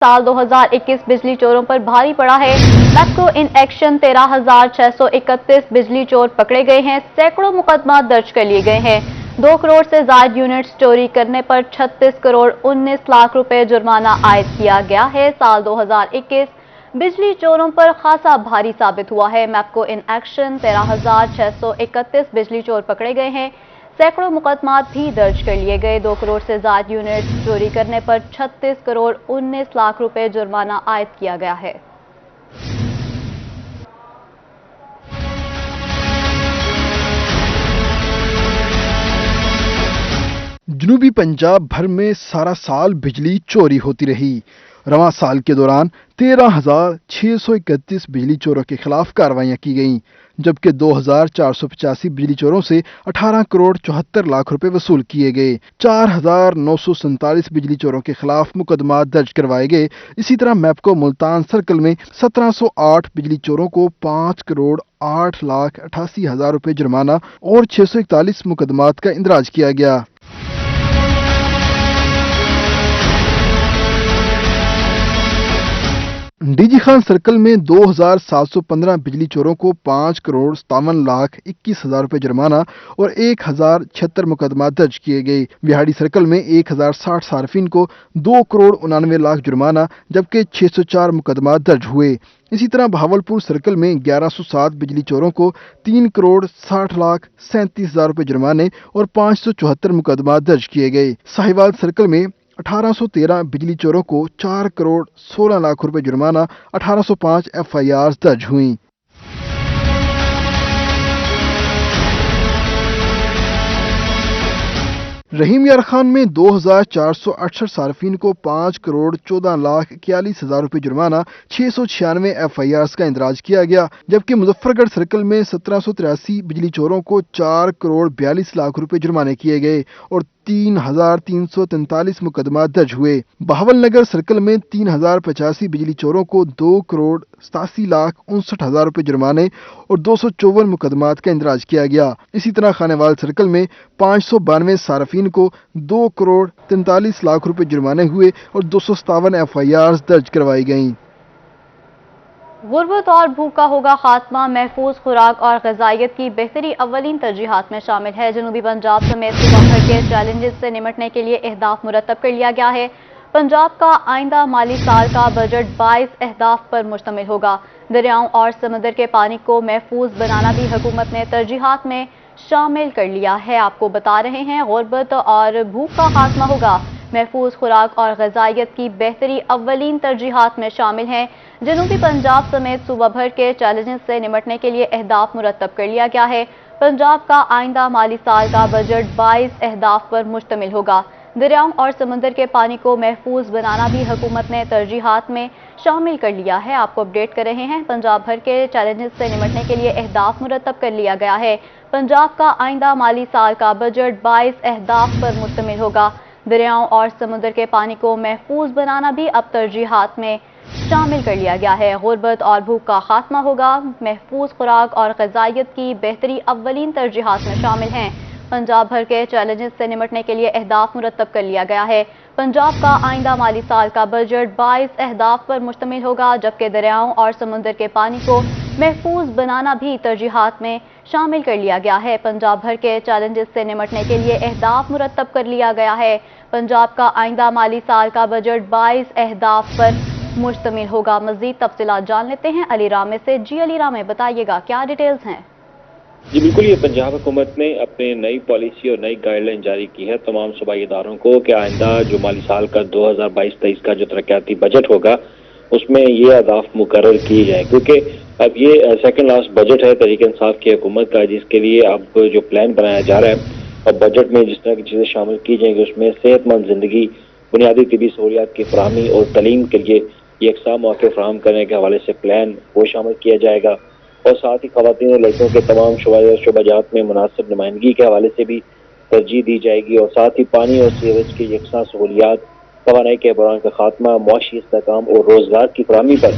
साल 2021 बिजली चोरों पर भारी पड़ा है। मैप्को इन एक्शन 13,631 बिजली चोर पकड़े गए हैं। सैकड़ों मुकदमा दर्ज कर लिए गए हैं। 2 करोड़ से ज्यादा यूनिट्स चोरी करने पर 36 करोड़ 19 लाख रुपए जुर्माना आयद किया गया है। साल 2021 बिजली चोरों पर खासा भारी साबित हुआ है। मैप्को इन एक्शन 13,631 बिजली चोर पकड़े गए हैं। सैकड़ों मुकदमात भी दर्ज कर लिए गए। 2 करोड़ से ज्यादा यूनिट चोरी करने पर 36 करोड़ 19 लाख रुपए जुर्माना आयद किया गया है। जनूबी पंजाब भर में सारा साल बिजली चोरी होती रही। रवां साल के दौरान 13,631 बिजली चोरों के खिलाफ कार्रवाइयां की गईं, जबकि 2,485 बिजली चोरों से 18 करोड़ 74 लाख रुपए वसूल किए गए। 4,947 बिजली चोरों के खिलाफ मुकदमा दर्ज करवाए गए। इसी तरह मैप्को मुल्तान सर्कल में 1708 बिजली चोरों को 5 करोड़ 8 लाख 88 हजार रुपए जुर्माना और 641 मुकदमात का इंदराज किया गया। डीजी खान सर्कल में 2,715 बिजली चोरों को 5 करोड़ 57 लाख 21 हजार रुपए जुर्माना और 1,076 मुकदमा दर्ज किए गए। विहाड़ी सर्कल में 1,060 सार्फिन को 2 करोड़ 99 लाख जुर्माना जबकि 604 मुकदमा दर्ज हुए। इसी तरह बहावलपुर सर्कल में 1107 बिजली चोरों को 3 करोड़ 60 लाख 37 हजार रुपए जुर्माने और 574 मुकदमा दर्ज किए गए। साहिवाल सर्कल में 1813 बिजली चोरों को 4 करोड़ 16 लाख रुपए जुर्माना 1805 एफआईआर दर्ज हुई। रहीम यार खान में 2,468 सार्फिन को 5 करोड़ 14 लाख 41 हजार रुपए जुर्माना 696 एफआईआर का इंदराज किया गया, जबकि मुजफ्फरगढ़ सर्कल में 1783 बिजली चोरों को 4 करोड़ 42 लाख रुपए जुर्माने किए गए और 3,343 मुकदमा दर्ज हुए। बहावल नगर सर्कल में 3,085 बिजली चोरों को 2 करोड़ 87 लाख 59 हजार रुपए जुर्माने और 254 मुकदमात का इंदराज किया गया। इसी तरह खानेवाल सर्कल में 592 सार्फिन को 2 करोड़ 43 लाख रुपए जुर्माने हुए और 257 एफआईआर दर्ज करवाई गईं। गुर्बत और भूख का होगा खात्मा, महफूज खुराक और ग़िज़ाइयत की बेहतरी अव्वलीन तरजीहात में शामिल है। जनूबी पंजाब समेत सूबा भर के चैलेंजेस से निमटने के लिए अहदाफ मुरतब कर लिया गया है। पंजाब का आइंदा माली साल का बजट 22 अहदाफ पर मुश्तमिल होगा। दरियाओं और समंदर के पानी को महफूज बनाना भी हुकूमत ने तरजीहात में शामिल कर लिया है। आपको बता रहे हैं, गुर्बत और भूख का खात्मा होगा, महफूज खुराक और ग़िज़ाइयत की बेहतरी अव्वलीन तरजीहात में शामिल हैं। जनूबी पंजाब समेत सूबा भर के चैलेंजेस से निमटने के लिए अहदाफ मुरतब कर लिया गया है। पंजाब का आइंदा माली साल का बजट 22 अहदाफ पर मुश्तमिल होगा। दरियाओं और समंदर के पानी को महफूज बनाना भी हुकूमत ने तरजीहात में शामिल कर लिया है। आपको अपडेट कर रहे हैं, पंजाब भर के चैलेंजेस से निमटने के लिए अहदाफ मुरतब कर लिया गया है। पंजाब का आइंदा माली साल का बजट 22 अहदाफ पर मुश्तमिल होगा। दरियाओं और समुद्र के पानी को महफूज बनाना भी अब तरजीहात में शामिल कर लिया गया है। गुर्बत और भूख का खात्मा होगा, महफूज खुराक और ग़िज़ाइयत की बेहतरी अव्वलीन तरजीहात में शामिल हैं। पंजाब भर के चैलेंजेस से निमटने के लिए अहदाफ मुरतब कर लिया गया है। पंजाब का आइंदा माली साल का बजट 22 अहदाफ पर मुश्तमिल होगा, जबकि दरियाओं और समुद्र के पानी को महफूज बनाना भी तरजीहात में शामिल कर लिया गया है। पंजाब भर के चैलेंजेस से निमटने के लिए अहदाफ मुरतब कर लिया गया है। पंजाब का आइंदा माली साल का बजट 22 अहदाफ पर मुश्तमिल होगा। मज़ीद तफसीलात जान लेते हैं अली रामे से। जी अली रामे, बताइएगा क्या डिटेल्स हैं? जी बिल्कुल, ये पंजाब हुकूमत ने अपने नई पॉलिसी और नई गाइडलाइन जारी की है तमाम सूबाई इदारों को कि आइंदा जो माली साल का 2022-23 का जो तरक्याती बजट होगा उसमें ये अहदाफ मुकर्रर किए जाए, क्योंकि अब ये सेकंड लास्ट बजट है तहरीक इंसाफ की हुकूमत का, जिसके लिए अब जो प्लान बनाया जा रहा है और बजट में जिस तरह की चीज़ें शामिल की जाएंगी उसमें सेहतमंद जिंदगी, बुनियादी तिबी सहूलियात की फराहमी और तलीम के लिए यकसा मौके फराहम करने के हवाले से प्लान वो शामिल किया जाएगा और साथ ही खवातीन और लड़कों के तमाम शोबाजात में मुनासिब नुमाइंदगी के हवाले से भी तरजीह दी जाएगी और साथ ही पानी और सीवरेज की यकसा सहूलियात, तवानाई के बहरान का खात्मा, मुआशी इस्तेहकाम और रोजगार की फराहमी पर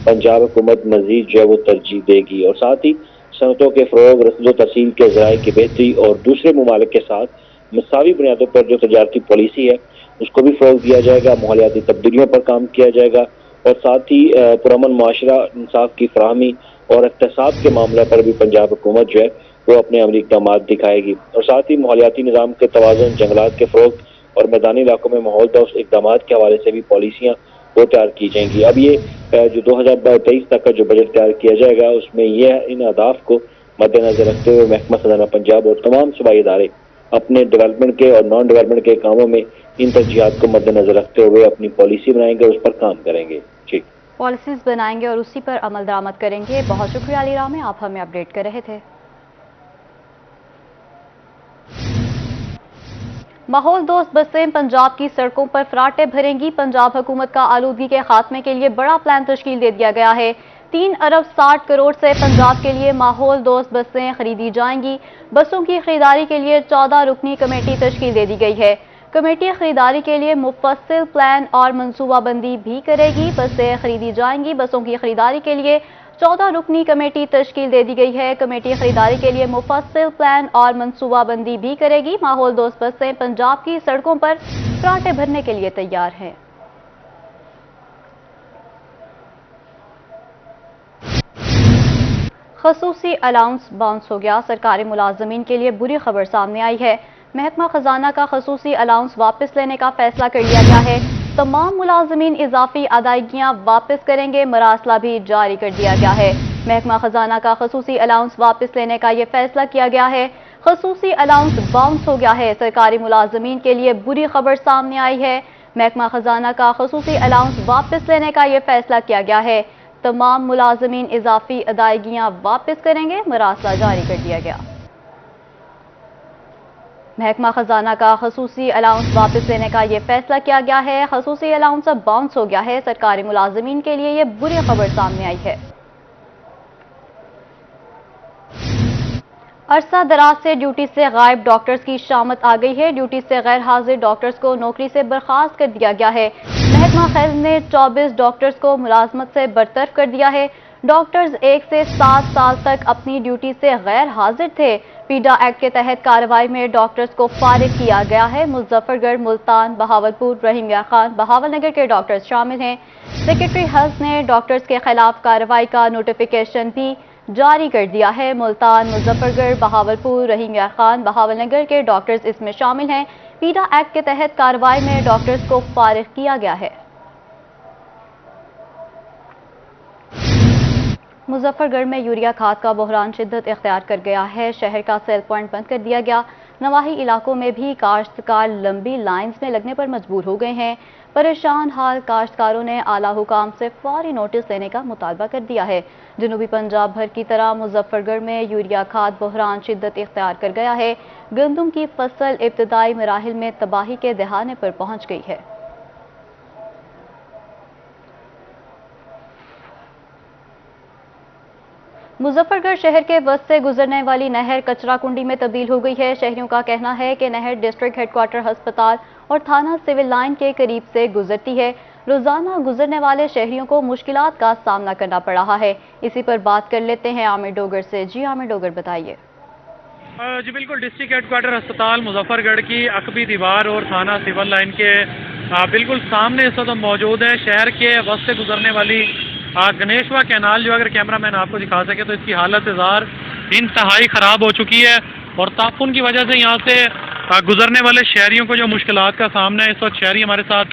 पंजाब हुकूमत मजीद जो है वो तरजीह देगी और साथ ही सनतों के फ़रोग, रस्द तहसील के ज़राए की बेहतरी और दूसरे ममालिक के साथ मसावी बुनियादों पर जो तजारती पॉलिसी है उसको भी फ़रोग़ दिया जाएगा, माहौलियाती तब्दीलियों पर काम किया जाएगा और साथ ही पुरअमन माशरा, इंसाफ की फराहमी और इक़्तिसाद के मामले पर भी पंजाब हुकूमत जो है वो अपने अमली इक़दामात दिखाएगी और साथ ही माहौलियाती निज़ाम के तवाज़ुन, जंगलात के फ़रोग़ और मैदानी इलाकों में माहौल दोस्त इक़दामात के हवाले से भी पॉलिसियाँ वो तैयार की जाएंगी। अब ये जो 2023 तक का जो बजट तैयार किया जाएगा उसमें यह इन अहदाफ को मद्देनजर रखते हुए महकमा खजाना पंजाब और तमाम सूबाई इदारे अपने डेवलपमेंट के और नॉन डेवलपमेंट के कामों में इन तरजीहात को मद्देनजर रखते हुए अपनी पॉलिसी बनाएंगे और उस पर काम करेंगे। जी, पॉलिसीज बनाएंगे और उसी पर अमल दरामद करेंगे। बहुत शुक्रिया अली रामे, आप हमें अपडेट कर रहे थे। माहौल दोस्त बसें पंजाब की सड़कों पर फराटे भरेंगी। पंजाब हुकूमत का आलूदगी के खात्मे के लिए बड़ा प्लान तश्कील दे दिया गया है। 3 अरब 60 करोड़ से पंजाब के लिए माहौल दोस्त बसें खरीदी जाएंगी। बसों की खरीदारी के लिए 14 रुकनी कमेटी तश्कील दे दी गई है। कमेटी खरीदारी के लिए मुफस्सिल प्लान और मनसूबाबंदी भी करेगी। बसें खरीदी जाएंगी। बसों की खरीदारी के लिए 14 रुकनी कमेटी तश्कील दे दी गई है। कमेटी खरीदारी के लिए मुफस्सिल प्लान और मनसूबाबंदी भी करेगी। माहौल दोस्त बसें पंजाब की सड़कों पर फराटे भरने के लिए तैयार हैं। खसूसी अलाउंस बाउंस हो गया। सरकारी मुलाजमीन के लिए बुरी खबर सामने आई है। महकमा खजाना का खसूसी अलाउंस वापस लेने का फैसला कर लिया गया है। तमाम मुलाजमीन इजाफी अदायगियां वापस करेंगे। मरासला भी जारी कर दिया गया है। महकमा खजाना का खसूसी अलाउंस वापस लेने का यह फैसला किया गया है। खसूसी अलाउंस बाउंस हो गया है। सरकारी मुलाजमीन के लिए बुरी खबर सामने आई है। महकमा खजाना का खसूसी अलाउंस वापस लेने का यह फैसला किया गया है। तमाम मुलाजमीन इजाफी अदायगियां वापस करेंगे। मरासला जारी कर दिया गया। महकमा खजाना का खसूसी अलाउंस वापस लेने का यह फैसला किया गया है। खसूसी अलाउंस अब बाउंस हो गया है। सरकारी मुलाजमीन के लिए यह बुरी खबर सामने आई है। अरसा दराज से ड्यूटी से गायब डॉक्टर्स की शामत आ गई है। ड्यूटी से गैर हाजिर डॉक्टर्स को नौकरी से बर्खास्त कर दिया गया है। महकमा खैर ने 24 डॉक्टर्स को मुलाजमत से बरतरफ कर दिया है। डॉक्टर्स 1 से 7 साल तक अपनी ड्यूटी से गैर हाजिर थे। पीडा एक्ट के तहत कार्रवाई में डॉक्टर्स को फारिग किया गया है। मुजफ्फरगढ़, मुल्तान, बहावलपुर, रहीम यार खान, बहावल नगर के डॉक्टर्स शामिल हैं। सेक्रेटरी हेल्थ ने डॉक्टर्स के खिलाफ कार्रवाई का नोटिफिकेशन भी जारी कर दिया है। मुल्तान, मुजफ्फरगढ़, बहावलपुर, रहीम यार खान, बहावल नगर के डॉक्टर्स इसमें शामिल हैं। पीडा एक्ट के तहत कार्रवाई में डॉक्टर्स को फारिग किया गया है। मुजफ्फरगढ़ में यूरिया खाद का बहरान शिद्दत इख्तियार कर गया है। शहर का सेल पॉइंट बंद कर दिया गया। नवाही इलाकों में भी काश्तकार लंबी लाइंस में लगने पर मजबूर हो गए हैं। परेशान हाल काश्तकारों ने आला हुकाम से फौरी नोटिस लेने का मुतालबा कर दिया है। जनूबी पंजाब भर की तरह मुजफ्फरगढ़ में यूरिया खाद बहरान शिद्दत इख्तियार कर गया है। गंदम की फसल इब्तदाई मराहिल में तबाही के दहाने पर पहुंच गई है। मुजफ्फरगढ़ शहर के वस्त से गुजरने वाली नहर कचरा कुंडी में तब्दील हो गई है। शहरियों का कहना है कि नहर डिस्ट्रिक्ट हेडक्वार्टर अस्पताल और थाना सिविल लाइन के करीब से गुजरती है। रोजाना गुजरने वाले शहरियों को मुश्किलात का सामना करना पड़ रहा है। इसी पर बात कर लेते हैं आमिर डोगर से। जी आमिर डोगर, बताइए। जी बिल्कुल, डिस्ट्रिक्ट हेडक्वार्टर अस्पताल मुजफ्फरगढ़ की अकबी दीवार और थाना सिविल लाइन के बिल्कुल सामने इस वक्त मौजूद है। शहर के वस्त से गुजरने वाली गणेशवा कैनाल जो अगर कैमरामैन आपको दिखा सके तो इसकी हालत ज़ार इंतहाई ख़राब हो चुकी है और ताफुन की वजह से यहाँ से गुजरने वाले शहरियों को जो मुश्किलात का सामना है, इस वक्त शहरी हमारे साथ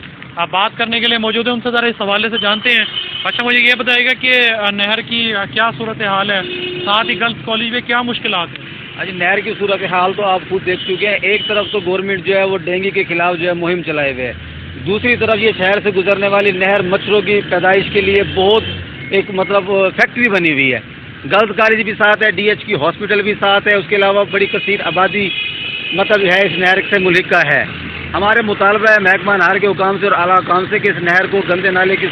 बात करने के लिए मौजूद है। उनसे ज़रा इस हवाले से जानते हैं। अच्छा, मुझे ये बताइएगा कि नहर की क्या सूरत हाल है, साथ ही गर्ल्स कॉलेज में क्या मुश्किलात है? अजी नहर की सूरत हाल तो आप खुद देख चुके हैं। एक तरफ तो गवर्नमेंट जो है वो डेंगू के खिलाफ जो है मुहिम चलाए हुए है। दूसरी तरफ ये शहर से गुजरने वाली नहर मच्छरों की पैदाइश के लिए बहुत एक मतलब फैक्ट्री बनी हुई है। गर्ल्स कॉलेज भी साथ है, DH की हॉस्पिटल भी साथ है। उसके अलावा बड़ी कसीर आबादी मतलब है इस नहर से मुल्का है। हमारे मुतालबा है महकमा नहर के हुकाम से और आला हुकाम से कि इस नहर को गंदे नाले की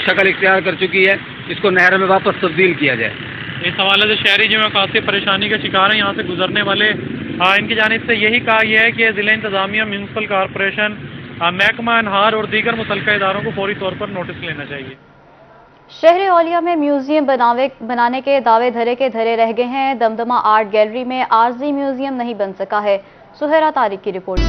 शक्ल इख्तियार कर चुकी है, इसको नहर में वापस तब्दील किया जाए। इस हवाले से शहरी जो है खासी परेशानी का शिकार है यहाँ से गुजरने वाले। इनकी जानिब से यही कहा गया है कि ज़िला इंतज़ामिया, म्यूनसिपल कॉरपोरेशन, महकमा अनहार और दीगर मुतल्लिका इदारों को फौरी तौर पर नोटिस लेना चाहिए। शहर औलिया में म्यूजियम बनाने के दावे धरे के धरे रह गए हैं। दमदमा आर्ट गैलरी में आरजी म्यूजियम नहीं बन सका है। सुहेरा तारिक की रिपोर्ट।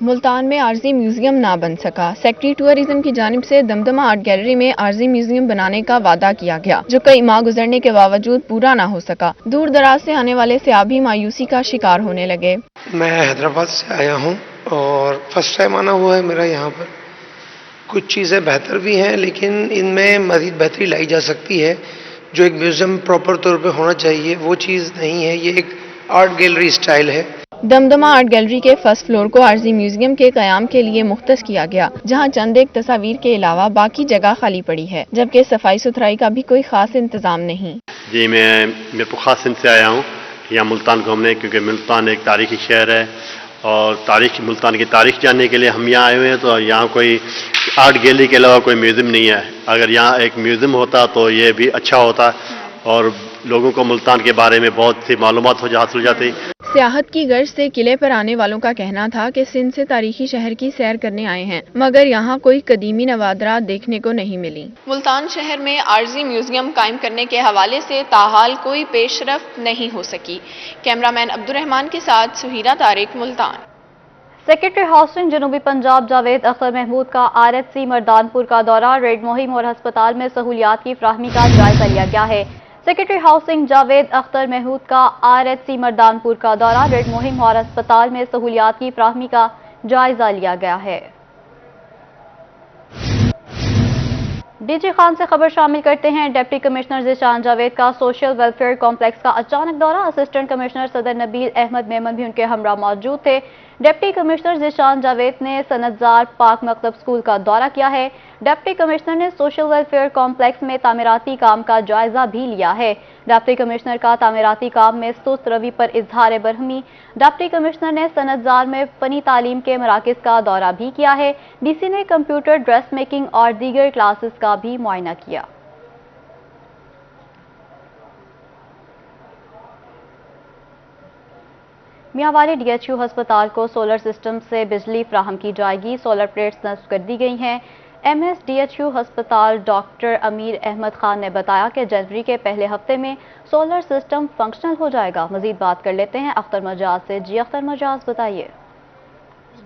ملتان میں عارضی میوزیم نہ بن سکا. سیکٹری ٹورزم کی جانب سے دمدمہ آرٹ گیلری میں عارضی میوزیم بنانے کا وعدہ کیا گیا جو کئی ماہ گزرنے کے باوجود پورا نہ ہو سکا. دور دراز سے آنے والے سیاح بھی مایوسی کا شکار ہونے لگے. میں حیدرآباد سے آیا ہوں اور فرسٹ ٹائم آنا ہوا ہے میرا یہاں پر. کچھ چیزیں بہتر بھی ہیں لیکن ان میں مزید بہتری لائی جا سکتی ہے. جو ایک میوزیم پراپر طور پہ ہونا چاہیے وہ چیز نہیں ہے. یہ ایک آرٹ گیلری اسٹائل ہے. دمدمہ آرٹ گیلری کے فرسٹ فلور کو عارضی میوزیم کے قیام کے لیے مختص کیا گیا جہاں چند ایک تصاویر کے علاوہ باقی جگہ خالی پڑی ہے جبکہ صفائی ستھرائی کا بھی کوئی خاص انتظام نہیں. جی میں پخاس سندھ سے آیا ہوں یہاں ملتان گھومنے کیونکہ ملتان ایک تاریخی شہر ہے اور ملتان کی تاریخ جاننے کے لیے ہم یہاں آئے ہوئے ہیں. تو یہاں کوئی آرٹ گیلری کے علاوہ کوئی میوزیم نہیں ہے. اگر یہاں ایک میوزیم ہوتا تو یہ بھی اچھا ہوتا اور لوگوں کو ملتان کے بارے میں بہت سی معلومات حاصل ہو جاتی. سیاحت کی غرض سے قلعے پر آنے والوں کا کہنا تھا کہ سندھ سے تاریخی شہر کی سیر کرنے آئے ہیں مگر یہاں کوئی قدیمی نوادرات دیکھنے کو نہیں ملی. ملتان شہر میں عارضی میوزیم قائم کرنے کے حوالے سے تاحال کوئی پیش رفت نہیں ہو سکی. کیمرامین عبدالرحمان کے ساتھ سہیرہ طارق، ملتان. سیکرٹری ہاؤسنگ جنوبی پنجاب جاوید اختر محمود کا RHC مردانپور کا دورہ. ریڈ مہم اور ہسپتال میں سہولیات کی فراہمی کا جائزہ لیا گیا ہے. سیکرٹری ہاؤسنگ جاوید اختر محمود کا RHC مردانپور کا دورہ. ریڈ مہم اور ہسپتال میں سہولیات کی فراہمی کا جائزہ لیا گیا ہے. ڈی جی خان سے خبر شامل کرتے ہیں. ڈپٹی کمشنر ذیشان جاوید کا سوشل ویلفیئر کمپلیکس کا اچانک دورہ. اسسٹنٹ کمشنر صدر نبیل احمد میمن بھی ان کے ہمراہ موجود تھے. ڈپٹی کمشنر ذیشان جاوید نے صنعتزار پاک مکتب اسکول کا دورہ کیا ہے. ڈپٹی کمشنر نے سوشل ویلفیئر کمپلیکس میں تعمیراتی کام کا جائزہ بھی لیا ہے. ڈپٹی کمشنر کا تعمیراتی کام میں سست روی پر اظہار برہمی. ڈپٹی کمشنر نے صنعتزار میں فنی تعلیم کے مراکز کا دورہ بھی کیا ہے. ڈی سی نے کمپیوٹر، ڈریس میکنگ اور دیگر کلاسز کا بھی معائنہ کیا. میاوالی DHU ہسپتال کو سولر سسٹم سے بجلی فراہم کی جائے گی. سولر پلیٹس نصب کر دی گئی ہیں. MSDHU ہسپتال ڈاکٹر امیر احمد خان نے بتایا کہ جنوری کے پہلے ہفتے میں سولر سسٹم فنکشنل ہو جائے گا. مزید بات کر لیتے ہیں اختر مجاز سے. جی اختر مجاز، بتائیے.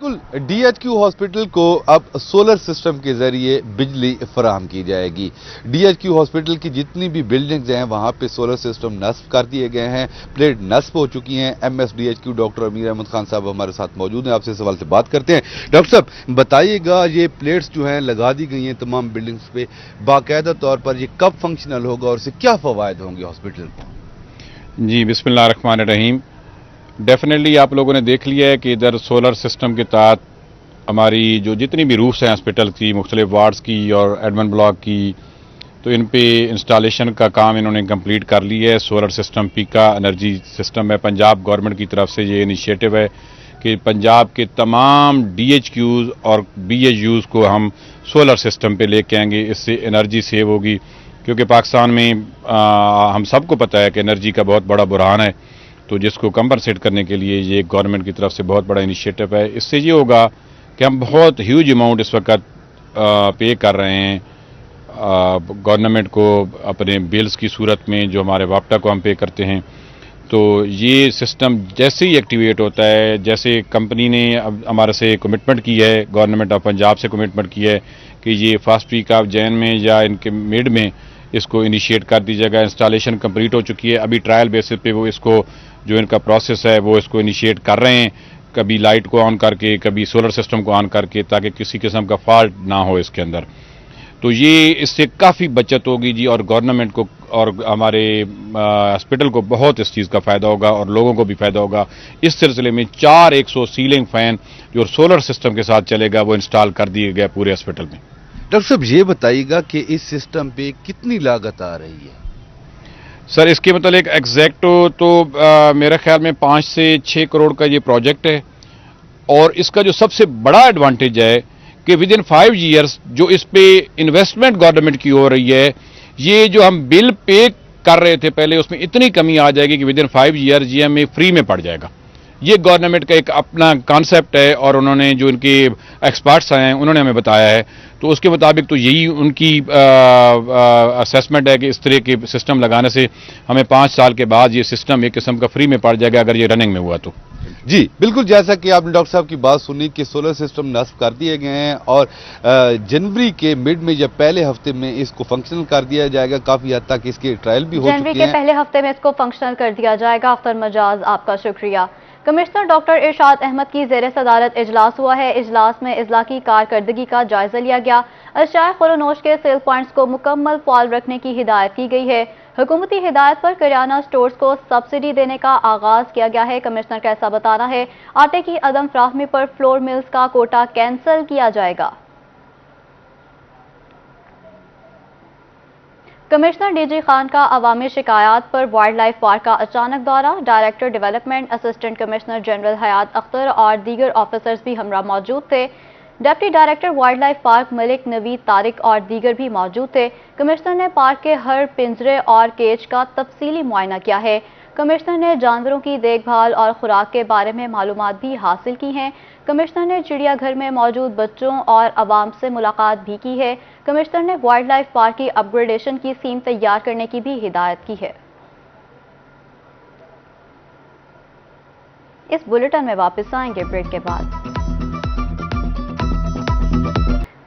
بالکل DHQ ہاسپٹل کو اب سولر سسٹم کے ذریعے بجلی فراہم کی جائے گی. DHQ ہاسپٹل کی جتنی بھی بلڈنگز ہیں وہاں پہ سولر سسٹم نصب کر دیے گئے ہیں، پلیٹ نصب ہو چکی ہیں. MSDHQ ڈاکٹر امیر احمد خان صاحب ہمارے ساتھ موجود ہیں. آپ سے سوال سے بات کرتے ہیں. ڈاکٹر صاحب بتائیے گا، یہ پلیٹس جو ہیں لگا دی گئی ہیں تمام بلڈنگز پہ، باقاعدہ طور پر یہ کب فنکشنل ہوگا اور اس سے کیا فوائد ہوں گے ہاسپٹل کو؟ جی بسم اللہ الرحمن الرحیم. ڈیفینیٹلی آپ لوگوں نے دیکھ لیا ہے کہ ادھر سولر سسٹم کے تحت ہماری جو جتنی بھی روفس ہیں ہاسپٹل کی، مختلف وارڈز کی اور ایڈمن بلاک کی، تو ان پہ انسٹالیشن کا کام انہوں نے کمپلیٹ کر لی ہے. سولر سسٹم پیکا انرجی سسٹم ہے. پنجاب گورنمنٹ کی طرف سے یہ انیشیٹو ہے کہ پنجاب کے تمام DHQs اور BHUs کو ہم سولر سسٹم پہ لے کے آئیں گے. اس سے انرجی سیو ہوگی کیونکہ پاکستان میں ہم سب کو پتہ ہے کہ انرجی کا بہت بڑا بحران ہے. تو جس کو کمپنسیٹ کرنے کے لیے یہ گورنمنٹ کی طرف سے بہت بڑا انیشیٹو ہے. اس سے یہ ہوگا کہ ہم بہت ہیوج اماؤنٹ اس وقت پے کر رہے ہیں گورنمنٹ کو اپنے بلز کی صورت میں، جو ہمارے واپٹا کو ہم پے کرتے ہیں. تو یہ سسٹم جیسے ہی ایکٹیویٹ ہوتا ہے، جیسے کمپنی نے اب ہمارے سے کمٹمنٹ کی ہے، گورنمنٹ آف پنجاب سے کمٹمنٹ کی ہے کہ یہ فرسٹ ویک آف جین میں یا ان کے مڈ میں اس کو انیشیٹ کر دیجیے گا. انسٹالیشن کمپلیٹ ہو چکی ہے. ابھی ٹرائل بیسس پہ وہ اس کو جو ان کا پروسیس ہے وہ اس کو انیشیٹ کر رہے ہیں، کبھی لائٹ کو آن کر کے، کبھی سولر سسٹم کو آن کر کے، تاکہ کسی قسم کا فالٹ نہ ہو اس کے اندر. تو یہ اس سے کافی بچت ہوگی جی، اور گورنمنٹ کو اور ہمارے ہاسپٹل کو بہت اس چیز کا فائدہ ہوگا اور لوگوں کو بھی فائدہ ہوگا. اس سلسلے میں 400 سیلنگ فین جو سولر سسٹم کے ساتھ چلے گا وہ انسٹال کر دیے گئے پورے ہاسپٹل میں. ڈاکٹر صاحب یہ بتائیے گا کہ اس سسٹم پہ کتنی لاگت آ رہی ہے؟ سر اس کے متعلق ایگزیکٹ تو میرے خیال میں 5 سے 6 کروڑ کا یہ پروجیکٹ ہے. اور اس کا جو سب سے بڑا ایڈوانٹیج ہے کہ ود ان 5 ایئرس جو اس پہ انویسٹمنٹ گورنمنٹ کی ہو رہی ہے، یہ جو ہم بل پے کر رہے تھے پہلے اس میں اتنی کمی آ جائے گی کہ ود ان 5 ایئرز یہ ہمیں فری میں پڑ جائے گا. یہ گورنمنٹ کا ایک اپنا کانسیپٹ ہے اور انہوں نے جو ان کے ایکسپرٹس آئے ہیں انہوں نے ہمیں بتایا ہے. تو اس کے مطابق تو یہی ان کی اسیسمنٹ ہے کہ اس طرح کے سسٹم لگانے سے ہمیں 5 سال کے بعد یہ سسٹم ایک قسم کا فری میں پڑ جائے گا اگر یہ رننگ میں ہوا تو. जी बिल्कुल, जैसा कि आपने डॉक्टर साहब की बात सुनी कि सोलर सिस्टम नस्ब कर दिए गए हैं और जनवरी के मिड में या पहले हफ्ते में इसको फंक्शनल कर दिया जाएगा। काफी हद तक इसके ट्रायल भी हो चुके हैं। जनवरी के पहले हफ्ते में इसको फंक्शनल कर दिया जाएगा। अख्तर मजाज, आपका शुक्रिया। कमिश्नर डॉक्टर इरशाद अहमद की ज़ेर सदारत इजलास हुआ है। इजलास में अजला की कारकर्दगी का जायजा लिया गया। अशियाए खुरोनोश के सेल पॉइंट्स को मुकम्मल फाल रखने की हिदायत की गई है। हुकूमती हिदायत पर करियाना स्टोर्स को सब्सिडी देने का आगाज किया गया है। कमिश्नर का ऐसा बताना है। आटे की अदम फ्राहमी पर फ्लोर मिल्स का कोटा कैंसिल किया जाएगा। कमिश्नर डीजी खान का अवामी शिकायत पर वाइल्ड लाइफ पार्क का अचानक दौरा। Director development, assistant commissioner general Hayat Akhtar और दीगर ऑफिसर्स भी हमरा मौजूद थे। Deputy director wildlife park Malik Naveed Tariq और दीगर भी मौजूद थे। कमिश्नर ने पार्क के हर पिंजरे और केज का तफसीली मुआयना किया है। कमिश्नर ने जानवरों की देखभाल और खुराक के बारे में मालूमात भी हासिल की हैं। कमिश्नर ने चिड़ियाघर में मौजूद बच्चों और अवाम से मुलाकात भी की है। कमिश्नर ने वाइल्ड लाइफ पार्क की अपग्रेडेशन की स्कीम तैयार करने की भी हिदायत की है। इस बुलेटिन में वापस आएंगे ब्रेक के बाद।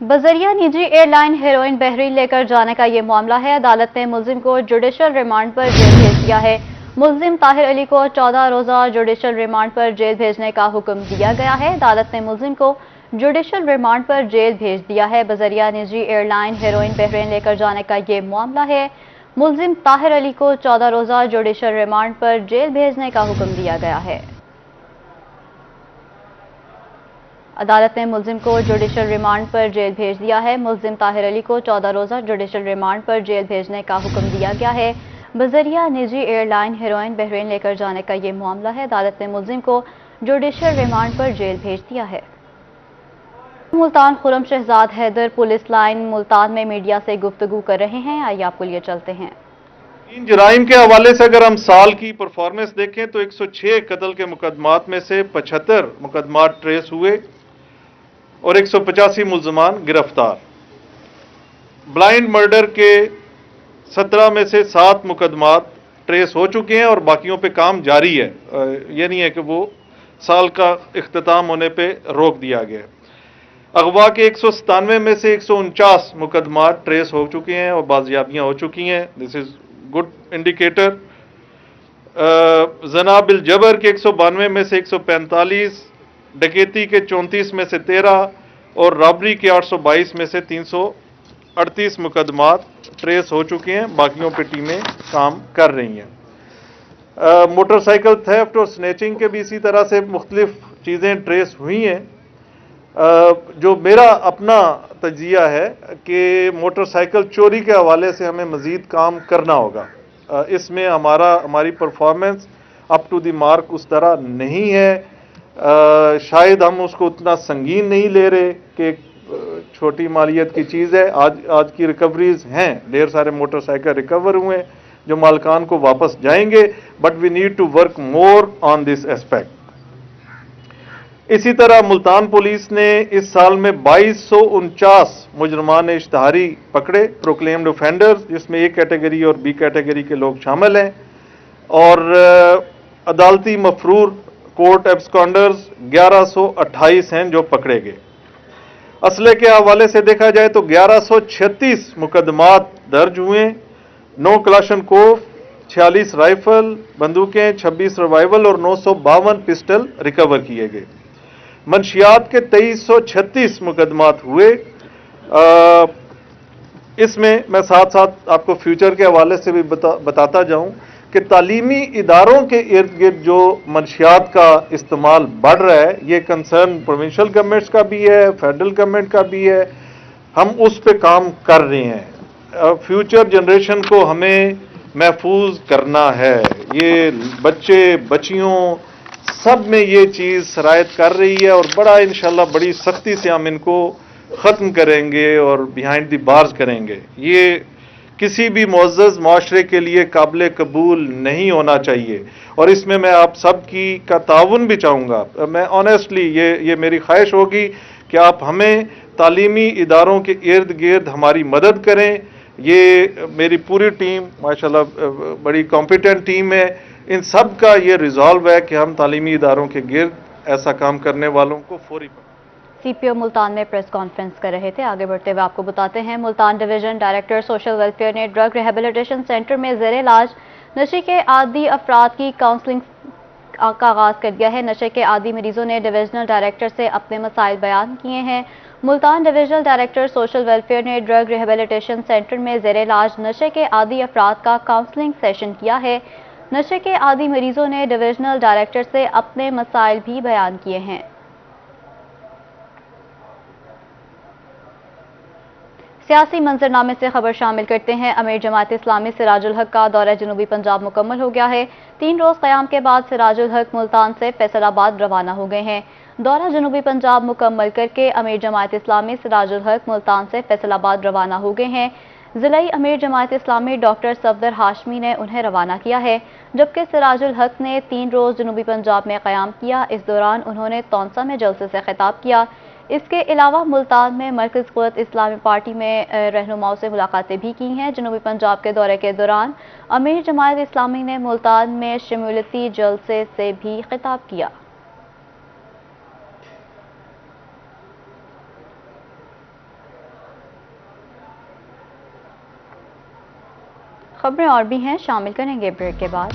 बजरिया निजी एयरलाइन हेरोइन बहरीन लेकर जाने का ये मामला है। अदालत ने मुल्जिम को जुडिशल रिमांड पर जेल भेज दिया है। मुल्जिम ताहिर अली को 14 रोजा जुडिशल रिमांड पर जेल भेजने का हुक्म दिया गया है। अदालत ने मुल्जिम को जुडिशल रिमांड पर जेल भेज दिया है। बजरिया निजी एयरलाइन हेरोइन बहरीन लेकर जाने का ये मामला है। मुल्जिम ताहिर अली को 14 रोजा जुडिशल रिमांड पर जेल भेजने का हुक्म दिया गया है। अदालत ने मुल्जिम को जुडिशल रिमांड पर जेल भेज दिया है। मुल्जिम ताहिर अली को 14 रोजा जुडिशल रिमांड पर जेल भेजने का हुक्म दिया गया है। बजरिया निजी एयरलाइन हेरोइन बहरीन लेकर जाने का ये मामला है। अदालत ने मुल्जिम को जुडिशल रिमांड पर जेल भेज दिया है। मुल्तान खुर्रम शहजाद हैदर पुलिस लाइन मुल्तान में मीडिया से गुफ्तगू कर रहे हैं। आइए आपको लिए चलते हैं। इन जराइम के हवाले से अगर हम साल की परफॉर्मेंस देखें तो 106 कत्ल के मुकदमात में से 75 मुकदमात ट्रेस हुए और 185 मुल्जमान गिरफ्तार। ब्लाइंड मर्डर के 17 में से 7 मुकदमात ट्रेस हो चुके हैं और बाकियों पे काम जारी है। ये नहीं है कि वो साल का इख्तिताम होने पे रोक दिया गया। अगवा के 197 में से 149 मुकदमात ट्रेस हो चुके हैं और बाजियाबियां हो चुकी हैं। This is good indicator. जना बिल जबर के 192 में से 145, डकैती के 34 में से 13 और रॉबरी के 822 में से 338 मुकदमात ट्रेस हो चुके हैं। बाकियों पे टीमें काम कर रही हैं। मोटरसाइकिल थेफ्ट और स्नैचिंग के भी इसी तरह से मुख्तलिफ चीज़ें ट्रेस हुई हैं। जो मेरा अपना तजिया है कि मोटरसाइकिल चोरी के हवाले से हमें मज़ीद काम करना होगा। इसमें हमारी performance up to the mark उस तरह नहीं है। शायद हम उसको उतना संगीन नहीं ले रहे कि छोटी मालियत की चीज़ है। आज की रिकवरीज हैं, ढेर सारे मोटरसाइकिल रिकवर हुए जो मालकान को वापस जाएंगे, but we need to work more on this aspect. इसी तरह मुल्तान पुलिस ने इस साल में 2249 मुजरमान इश्तहारी पकड़े, प्रोक्लेम्ड ऑफेंडर्स, जिसमें ए कैटेगरी और बी कैटेगरी के लोग शामिल हैं, और अदालती मफरूर कोर्ट एब्सकॉन्डर्स 1128 हैं जो पकड़े गए। असले के हवाले से देखा जाए तो 1136 मुकदमात दर्ज हुए। 9 क्लाशनकोव, 46 राइफल, बंदूकें, 26 रिवाइवल और 952 पिस्टल रिकवर किए गए। मंशियात के 2336 मुकदमात हुए। इसमें मैं साथ साथ आपको फ्यूचर के हवाले से भी बताता जाऊं कि तालीमी इदारों के इर्द गिर्द जो मंशियात का इस्तेमाल बढ़ रहा है, ये कंसर्न प्रोविंशियल गवर्नमेंट्स का भी है, फेडरल गवर्नमेंट का भी है। हम उस पे काम कर रहे हैं। फ्यूचर जनरेशन को हमें महफूज करना है। ये बच्चे बच्चियों सब में ये चीज़ सरायत कर रही है और बड़ा इंशाल्लाह बड़ी सख्ती से हम इनको ख़त्म करेंगे और बिहाइंड द बार्स करेंगे। ये किसी भी मुअज़्ज़ज़ माशरे के लिए काबिल कबूल नहीं होना चाहिए और इसमें मैं आप सब की का ताउन भी चाहूँगा। मैं ऑनेस्टली ये मेरी ख्वाहिश होगी कि आप हमें तालीमी इदारों के इर्द गिर्द हमारी मदद करें। ये मेरी पूरी टीम माशाल्लाह बड़ी कॉम्पिटेंट टीम है। इन सब का ये रिजॉल्व है कि हम तालीमी इदारों के गिर्द ऐसा काम करने वालों को फौरी सीपीओ मुल्तान में प्रेस कॉन्फ्रेंस कर रहे थे। आगे बढ़ते हुए आपको बताते हैं, Multan division director social welfare ने ड्रग रिहेबिलिटेशन सेंटर में ज़ेर इलाज नशे के आदी अफराद की काउंसलिंग का आगाज कर दिया है। नशे के आदी मरीजों ने डिविजनल डायरेक्टर से अपने मसाइल बयान किए हैं। Multan divisional director social welfare ने ड्रग रिहेबिलिटेशन सेंटर में ज़ेर इलाज नशे के आदी अफराद का काउंसलिंग सेशन किया है। नशे के आदी मरीजों ने डिविजनल डायरेक्टर से अपने मसाइल भी बयान किए हैं। सियासी मंजरनामे से खबर शामिल करते हैं। अमीर जमात इस्लामी सिराजुल हक का दौरा जनूबी पंजाब मुकम्मल हो गया है। 3 रोज़ क़याम के बाद सिराजुल हक मुल्तान से फैसलाबाद रवाना हो गए हैं। दौरा जनूबी पंजाब मुकम्मल करके अमीर जमात इस्लामी सिराजुल हक मुल्तान से फैसलाबाद रवाना हो गए हैं। ज़िलाई अमीर जमात इस्लामी डॉक्टर सफदर हाशमी ने उन्हें रवाना किया है, जबकि सिराजुल हक ने 3 रोज़ जनूबी पंजाब में क़याम किया। इस दौरान उन्होंने तौंसा में जलसे से खिताब किया। इसके अलावा मुल्तान में मरकज़ क़ुव्वत इस्लामी पार्टी में रहनुमाओं से मुलाकातें भी की हैं। जनूबी पंजाब के दौरे के दौरान अमीर जमात इस्लामी ने मुल्तान में शमूलियती जलसे से भी खिताब किया। खबरें और भी हैं, शामिल करेंगे ब्रेक के बाद।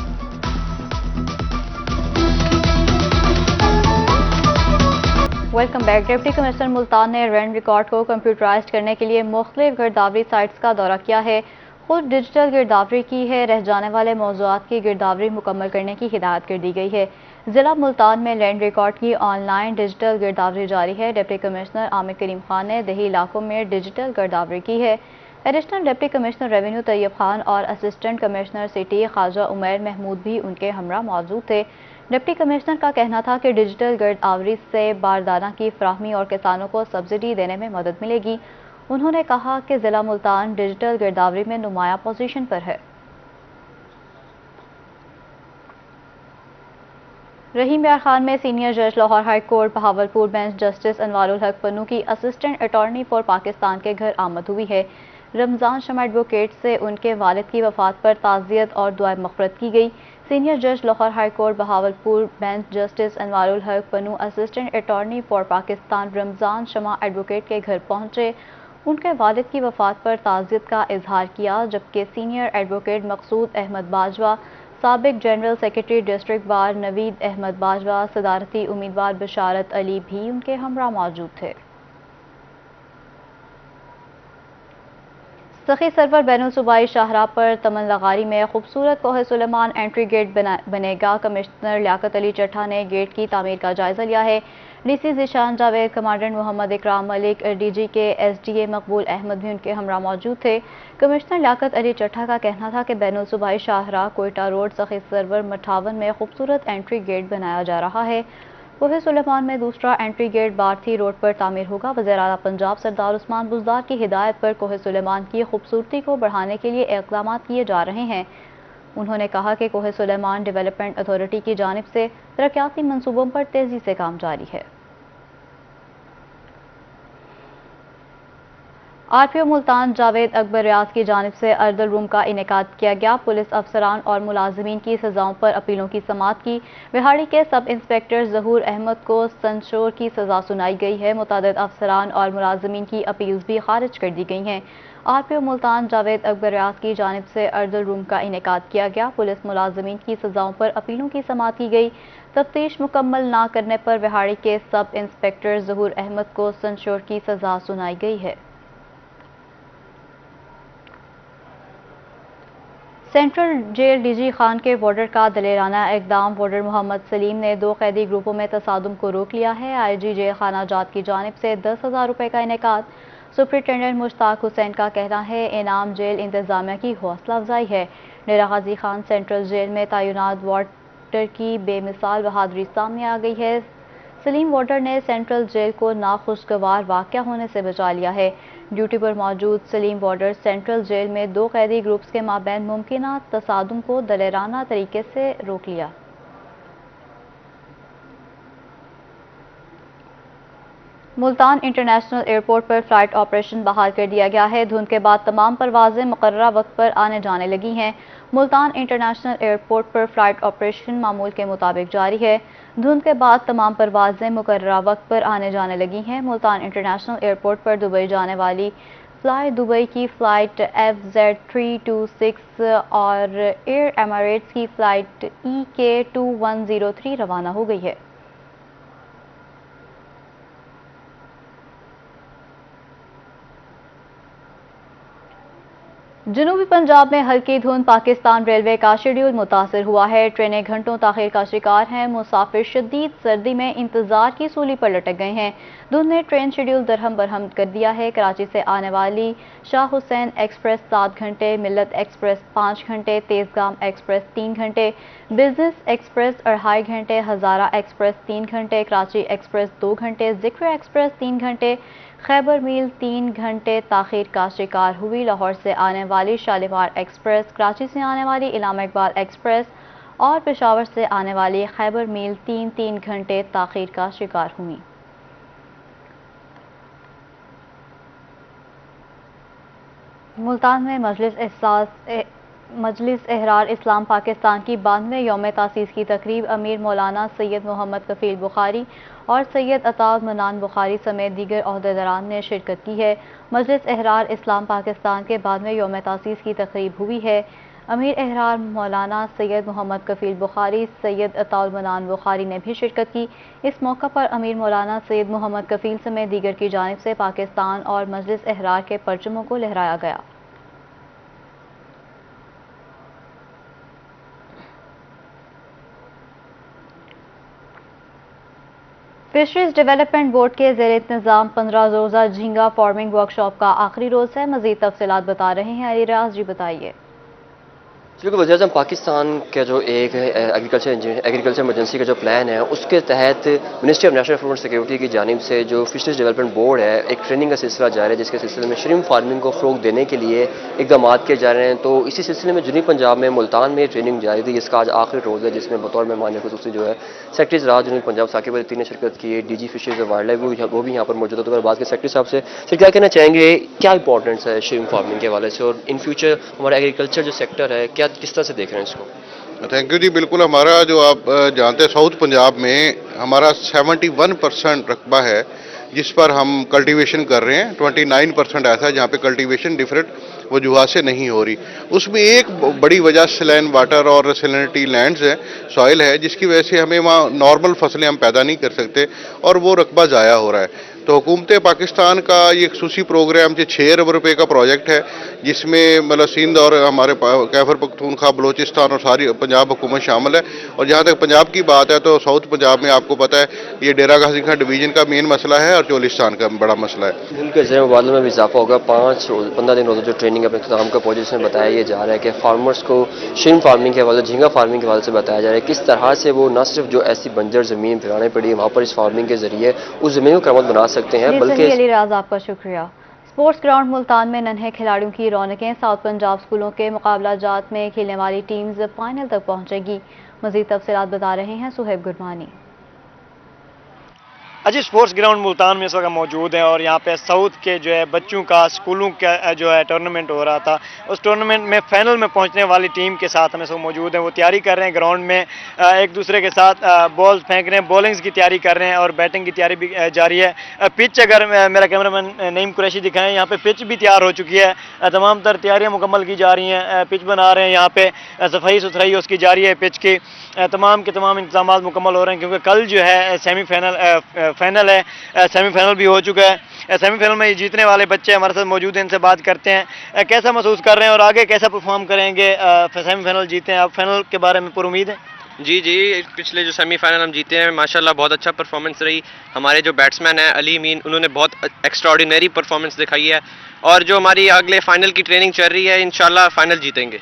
Welcome back. Deputy commissioner Multan ने रैंड रिकॉर्ड को कंप्यूटराइज्ड करने के लिए मुख्तलिफ गिरदावरी साइट्स का दौरा किया है। खुद डिजिटल गिरदावरी की है। रह जाने वाले मौज़ूआत की गिरदावरी मुकम्मल करने की हिदायत कर दी गई है। ज़िला मुल्तान में लैंड रिकॉर्ड की ऑनलाइन डिजिटल गिरदावरी जारी है। डिप्टी कमिश्नर आमिर करीम खान ने दही इलाकों में डिजिटल गिरदावरी की है। Additional deputy commissioner revenue Tayyab Khan और assistant commissioner city Khawaja Umair Mahmood भी उनके हमरा मौजूद थे। डिप्टी कमिश्नर का कहना था कि डिजिटल गिरदावरी से बारदाना की फराहमी और किसानों को सब्सिडी देने में मदद मिलेगी। उन्होंने कहा कि ज़िला मुल्तान डिजिटल गिरदावरी में नुमाया पोजीशन पर है। रहीम यार खान में सीनियर जज Lahore high court Bahawalpur bench justice Anwarul Haq Pannu की असिस्टेंट अटॉर्नी फॉर पाकिस्तान के घर आमद हुई है। रमजान शमा एडवोकेट से उनके वालिद की वफात पर ताज़ियत और दुआ मग़फ़िरत की गई। सीनियर जज Lahore high court Bahawalpur bench justice Anwarul Haq Pannu assistant attorney for Pakistan Ramzan Shama advocate के घर पहुंचे। उनके वालिद की वफात पर ताज़ियत का इजहार किया, जबकि सीनियर एडवोकेट मकसूद अहमद बाजवा, साबिक general secretary district bar Naveed Ahmad Bajwa, सदारती उम्मीदवार बशारत अली भी उनके हमरा मौजूद थे। सखी सरवर बैनुल सूबाई शाहराह पर तमन लगारी में खूबसूरत कोह सुलेमान एंट्री गेट बनेगा। कमिश्नर लियाकत अली चट्ठा ने गेट की तामीर का जायजा लिया है। डीसी ज़ीशान जावेद, कमांडेंट मोहम्मद इकराम मलिक, डीजी के एसडीए मकबूल अहमद भी उनके हमरा मौजूद थे। कमिश्नर लियाकत अली चट्ठा का कहना था कि बैनुल सूबाई शाहराह कोयटा रोड सखी सरवर मठावन में खूबसूरत एंट्री गेट बनाया जा रहा है। कोह सुलेमान में दूसरा एंट्री गेट बार्थी रोड पर तामीर होगा। वज़ीर आला पंजाब सरदार उस्मान बुज़दार की हिदायत पर कोह सुलेमान की खूबसूरती को बढ़ाने के लिए इक़दाम किए जा रहे हैं। उन्होंने कहा कि कोह सुलेमान डेवलपमेंट अथॉरिटी की जानिब से तरक्याती मंसूबों पर तेज़ी से काम जारी है। आरपीओ मुल्तान जावेद अकबर रियाज की जानिब से अर्दल रूम का इनेकाद किया गया। पुलिस अफसरान और मुलाजमीन की सजाओं पर अपीलों की समाअत की। बिहाड़ी के सब इंस्पेक्टर ज़हूर अहमद को संशोर की सजा सुनाई गई है। मुतादिद अफसरान और मुलाजमीन की अपील्स भी खारिज कर दी गई हैं। आरपीओ मुल्तान जावेद अकबर रियाज की जानिब से अर्दल रूम का इनेकाद किया गया। पुलिस मुलाजमीन की सजाओं पर अपीलों की समाअत की गई। तफ्तीश मुकम्मल ना करने पर बिहाड़ी के सब इंस्पेक्टर ज़हूर अहमद को संशोर की सजा सुनाई गई है। सेंट्रल जेल डीजी खान के वार्डर का दलेराना इकदाम। वार्डर मोहम्मद सलीम ने 2 कैदी ग्रुपों में तसादुम को रोक लिया है। आईजी जेल खाना जात की जानिब से 10,000 रुपये का इनेकाद। सुप्रिंटेंडेंट मुश्ताक हुसैन का कहना है इनाम जेल इंतजामिया की हौसला अफजाई है। डेरा गाजी खान सेंट्रल जेल में तैनात वार्डर की बेमिसाल बहादुरी सामने आ गई है। सलीम वार्डर ने सेंट्रल जेल को नाखुशगवार वाक़या होने से बचा लिया है। ड्यूटी पर मौजूद सलीम वार्डर सेंट्रल जेल में 2 कैदी ग्रुप्स के माबैन मुमकिना तसादुम को दलेराना तरीके से रोक लिया। ملتان انٹرنیشنل ایئرپورٹ پر فلائٹ آپریشن بحال کر دیا گیا ہے۔ دھند کے بعد تمام پروازیں مقررہ وقت پر آنے جانے لگی ہیں۔ ملتان انٹرنیشنل ایئرپورٹ پر فلائٹ آپریشن معمول کے مطابق جاری ہے۔ دھند کے بعد تمام پروازیں مقررہ وقت پر آنے جانے لگی ہیں۔ ملتان انٹرنیشنل ایئرپورٹ پر دبئی جانے والی فلائی دبئی کی فلائٹ FZ326 اور ایئر ایمریٹس کی فلائٹ EK2103 روانہ ہو گئی ہے۔ جنوبی پنجاب میں ہلکی دھند، پاکستان ریلوے کا شیڈول متاثر ہوا ہے۔ ٹرینیں گھنٹوں تاخیر کا شکار ہیں۔ مسافر شدید سردی میں انتظار کی سولی پر لٹک گئے ہیں۔ دھند نے ٹرین شیڈول درہم برہم کر دیا ہے۔ کراچی سے آنے والی شاہ حسین ایکسپریس 7 گھنٹے، ملت ایکسپریس 5 گھنٹے، تیزگام ایکسپریس 3 گھنٹے، بزنس ایکسپریس 2.5 گھنٹے، ہزارہ ایکسپریس 3 گھنٹے، کراچی ایکسپریس 2 گھنٹے، ذکر ایکسپریس 3 گھنٹے، خیبر میل 3 گھنٹے تاخیر کا شکار ہوئی۔ لاہور سے آنے والی شالیمار ایکسپریس، کراچی سے آنے والی علامہ اقبال ایکسپریس اور پشاور سے آنے والی خیبر میل 3 گھنٹے تاخیر کا شکار ہوئی۔ ملتان میں مجلس احرار اسلام پاکستان کی 92ویں یوم تاسیس کی تقریب امیر مولانا سید محمد کفیل بخاری اور سید عطا المنان بخاری سمیت دیگر عہدیداران نے شرکت کی ہے۔ مجلس احرار اسلام پاکستان کے 92ویں یوم تاسیس کی تقریب ہوئی ہے۔ امیر احرار مولانا سید محمد کفیل بخاری، سید عطا المنان بخاری نے بھی شرکت کی۔ اس موقع پر امیر مولانا سید محمد کفیل سمیت دیگر کی جانب سے پاکستان اور مجلس احرار کے پرچموں کو لہرایا گیا۔ فشریز ڈیولپمنٹ بورڈ کے زیر انتظام 15 روزہ جھینگا فارمنگ ورکشاپ کا آخری روز ہے۔ مزید تفصیلات بتا رہے ہیں علی ریاض جی، بتائیے۔ کیونکہ وزیر اعظم پاکستان کا جو ایک ایگریکلچر ایمرجنسی کا جو پلان ہے، اس کے تحت ministry of national food security کی جانب سے جو فشریز ڈیولپمنٹ بورڈ ہے، ایک ٹریننگ کا سلسلہ جاری ہے، جس کے سلسلے میں شرمپ فارمنگ کو فروغ دینے کے لیے اقدامات کیے جا رہے ہیں۔ تو اسی سلسلے میں جنوبی پنجاب میں ملتان میں ٹریننگ جاری تھی، جس کا آج آخری روز ہے، جس میں بطور مہمان خصوصی جو ہے سیکرٹری زراعت جنوبی پنجاب ثاقب علی نے شرکت کی ہے۔ DG فشریز اور وائلڈ لائف وہ بھی یہاں پر موجود ہے۔ تو بات کے سیکرٹری صاحب سے کیا کہنا چاہیں گے، کیا امپورٹنس ہے شرمپ فارمنگ کے حوالے سے، اور ان فیوچر ہمارا ایگریکلچر جو سیکٹر ہے کس طرح سے دیکھ رہے ہیں اس کو؟ تھینک یو جی، بالکل ہمارا جو آپ جانتے ہیں ساؤتھ پنجاب میں ہمارا 71% رقبہ ہے جس پر ہم کلٹیویشن کر رہے ہیں۔ 29% ایسا ہے جہاں پہ کلٹیویشن ڈفرینٹ وجوہات سے نہیں ہو رہی۔ اس میں ایک بڑی وجہ سیلین واٹر اور سیلینٹی لینڈز ہے، سوائل ہے، جس کی وجہ سے ہمیں وہاں نارمل فصلیں ہم پیدا نہیں کر سکتے اور وہ رقبہ ضائع ہو رہا ہے۔ تو حکومت پاکستان کا یہ خصوصی پروگرام 6 ارب روپے کا پروجیکٹ ہے، جس میں مطلب سندھ اور ہمارے خیبر پختونخوا، بلوچستان اور ساری پنجاب حکومت شامل ہے۔ اور جہاں تک پنجاب کی بات ہے تو ساؤتھ پنجاب میں آپ کو پتہ ہے یہ ڈیرہ غازی خان ڈویژن کا مین مسئلہ ہے اور چولستان کا بڑا مسئلہ ہے۔ ان کے زیر مبادلے میں بھی اضافہ ہوگا۔ 15 دن روزہ جو ٹریننگ اپنے اختتام کا پروجیکٹ میں بتایا یہ جا رہا ہے کہ فارمرز کو شرمپ فارمنگ کے حوالے سے، جھینگا فارمنگ کے حوالے سے بتایا جا رہا ہے کس طرح سے وہ نہ صرف جو ایسی بنجر زمین پرانے پڑی ہے وہاں پر اس فارمنگ کے ذریعے اس زمین کو کرامت بنا سکتے ہیں، بلکہ علی ریاض آپ کا شکریہ۔ اسپورٹس گراؤنڈ ملتان میں ننھے کھلاڑیوں کی رونقیں، ساؤتھ پنجاب اسکولوں کے مقابلہ جات میں کھیلنے والی ٹیمز فائنل تک پہنچے گی۔ مزید تفصیلات بتا رہے ہیں سہیب گرمانی۔ اجی اسپورٹس گراؤنڈ ملتان میں اس وقت موجود ہیں اور یہاں پہ ساؤتھ کے جو ہے بچوں کا اسکولوں کا جو ہے ٹورنامنٹ ہو رہا تھا۔ اس ٹورنامنٹ میں فائنل میں پہنچنے والی ٹیم کے ساتھ ہم اس وقت موجود ہیں۔ وہ تیاری کر رہے ہیں گراؤنڈ میں، ایک دوسرے کے ساتھ بال پھینک رہے ہیں، بولنگز کی تیاری کر رہے ہیں اور بیٹنگ کی تیاری بھی جاری ہے۔ پچ اگر میرا کیمرہ مین نعیم قریشی دکھائیں، یہاں پہ پچ بھی تیار ہو چکی ہے، تمام تر تیاریاں مکمل کی جا رہی ہیں۔ پچ بنا رہے ہیں، یہاں پہ صفائی ستھرائی اس کی جاری ہے پچ کی، تمام کے تمام انتظامات مکمل ہو رہے ہیں کیونکہ کل جو ہے سیمی فائنل ہے، سیمی فائنل بھی ہو چکا ہے۔ سیمی فائنل میں جیتنے والے بچے ہمارے ساتھ موجود ہیں، ان سے بات کرتے ہیں کیسا محسوس کر رہے ہیں اور آگے کیسا پرفارم کریں گے۔ سیمی فائنل جیتے ہیں آپ، فائنل کے بارے میں پر امید ہے؟ جی پچھلے جو سیمی فائنل ہم جیتے ہیں ماشاءاللہ بہت اچھا پرفارمنس رہی۔ ہمارے جو بیٹسمین ہیں علی امین، انہوں نے بہت ایکسٹرا آرڈینری پرفارمنس دکھائی ہے اور جو ہماری اگلے فائنل کی ٹریننگ چل رہی ہے انشاءاللہ فائنل جیتیں گے۔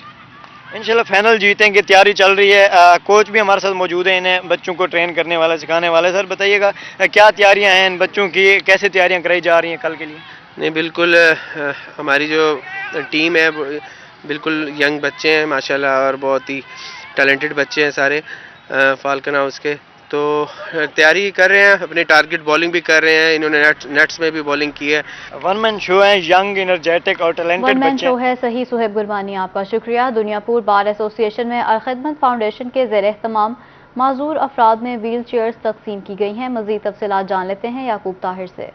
انشاءاللہ فائنل جیتیں گے، تیاری چل رہی ہے۔ کوچ بھی ہمارے ساتھ موجود ہیں انہیں بچوں کو ٹرین کرنے والے، سکھانے والے۔ سر بتائیے گا کیا تیاریاں ہیں ان بچوں کی، کیسے تیاریاں کرائی جا رہی ہیں کل کے لیے؟ نہیں بالکل ہماری جو ٹیم ہے بالکل ینگ بچے ہیں ماشاءاللہ اور بہت ہی ٹیلنٹڈ بچے ہیں سارے فالکن ہاؤس کے، تو تیاری کر رہے ہیں, اپنی ٹارگٹ بالنگ بھی کر رہے ہیں, انہوں نے نیٹس میں بھی بالنگ کی ہے. ون مین شو ہے, ینگ انرجیٹک اور ٹیلنٹڈ ون مین بچے شو ہے. صحیح صہیب گربانی, آپ کا شکریہ. دنیا پور بار ایسوسی ایشن میں الخدمت فاؤنڈیشن کے زیر اہتمام معذور افراد میں ویل چیئرز تقسیم کی گئی ہیں. مزید تفصیلات جان لیتے ہیں یعقوب طاہر سے.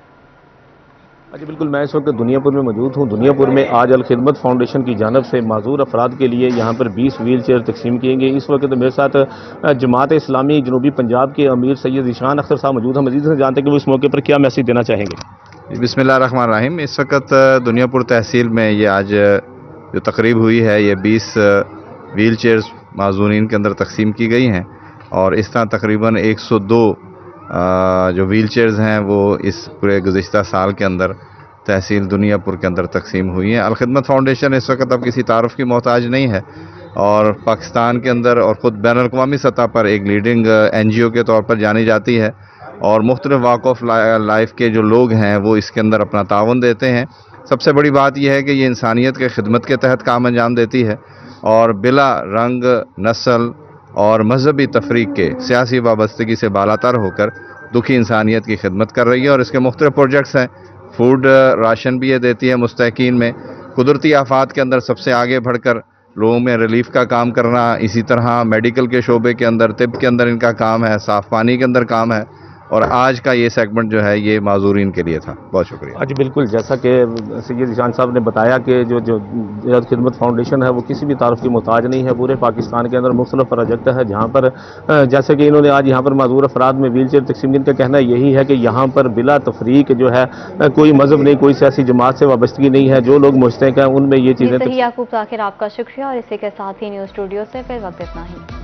جی بالکل, میں اس وقت دنیا پور میں موجود ہوں. دنیا پور میں آج الخدمت فاؤنڈیشن کی جانب سے معذور افراد کے لیے یہاں پر 20 ویل چیئر تقسیم کیے گئے. اس وقت میرے ساتھ جماعت اسلامی جنوبی پنجاب کے امیر سید ذیشان اختر صاحب موجود ہیں. مزید سے جانتے ہیں کہ وہ اس موقع پر کیا میسیج دینا چاہیں گے. بسم اللہ الرحمن الرحیم. اس وقت دنیا پور تحصیل میں یہ آج جو تقریب ہوئی ہے, یہ 20 ویل چیئرز معذورین کے اندر تقسیم کی گئی ہیں, اور اس طرح تقریباً 102 جو ویل چیئرز ہیں وہ اس پورے گزشتہ سال کے اندر تحصیل دنیا پور کے اندر تقسیم ہوئی ہیں. الخدمت فاؤنڈیشن اس وقت اب کسی تعارف کی محتاج نہیں ہے, اور پاکستان کے اندر اور خود بین الاقوامی سطح پر ایک لیڈنگ NGO کے طور پر جانی جاتی ہے, اور مختلف واک آف لائف کے جو لوگ ہیں وہ اس کے اندر اپنا تعاون دیتے ہیں. سب سے بڑی بات یہ ہے کہ یہ انسانیت کے خدمت کے تحت کام انجام دیتی ہے, اور بلا رنگ, نسل اور مذہبی تفریق کے سیاسی وابستگی سے بالاتر ہو کر دکھی انسانیت کی خدمت کر رہی ہے. اور اس کے مختلف پروجیکٹس ہیں. فوڈ راشن بھی یہ دیتی ہے مستحقین میں. قدرتی آفات کے اندر سب سے آگے بڑھ کر لوگوں میں ریلیف کا کام کرنا, اسی طرح میڈیکل کے شعبے کے اندر, طب کے اندر ان کا کام ہے, صاف پانی کے اندر کام ہے, اور آج کا یہ سیگمنٹ جو ہے یہ معذورین کے لیے تھا. بہت شکریہ. جی بالکل, جیسا کہ سید ذیشان صاحب نے بتایا کہ جو خدمت فاؤنڈیشن ہے وہ کسی بھی تعارف کی محتاج نہیں ہے. پورے پاکستان کے اندر مختلف پروجیکٹ ہے جہاں پر جیسے کہ انہوں نے آج یہاں پر معذور افراد میں ویل چیئر تقسیم, جن کا کہنا یہی ہے کہ یہاں پر بلا تفریق جو ہے کوئی مذہب نہیں, کوئی سیاسی جماعت سے وابستگی نہیں ہے. جو لوگ مشترک ہیں ان میں یہ چیزیں. صحیح یعقوب طاہر, آپ کا شکریہ. اور اسی کے ساتھ ہی نیوز اسٹوڈیو سے پھر وقت اتنا ہی.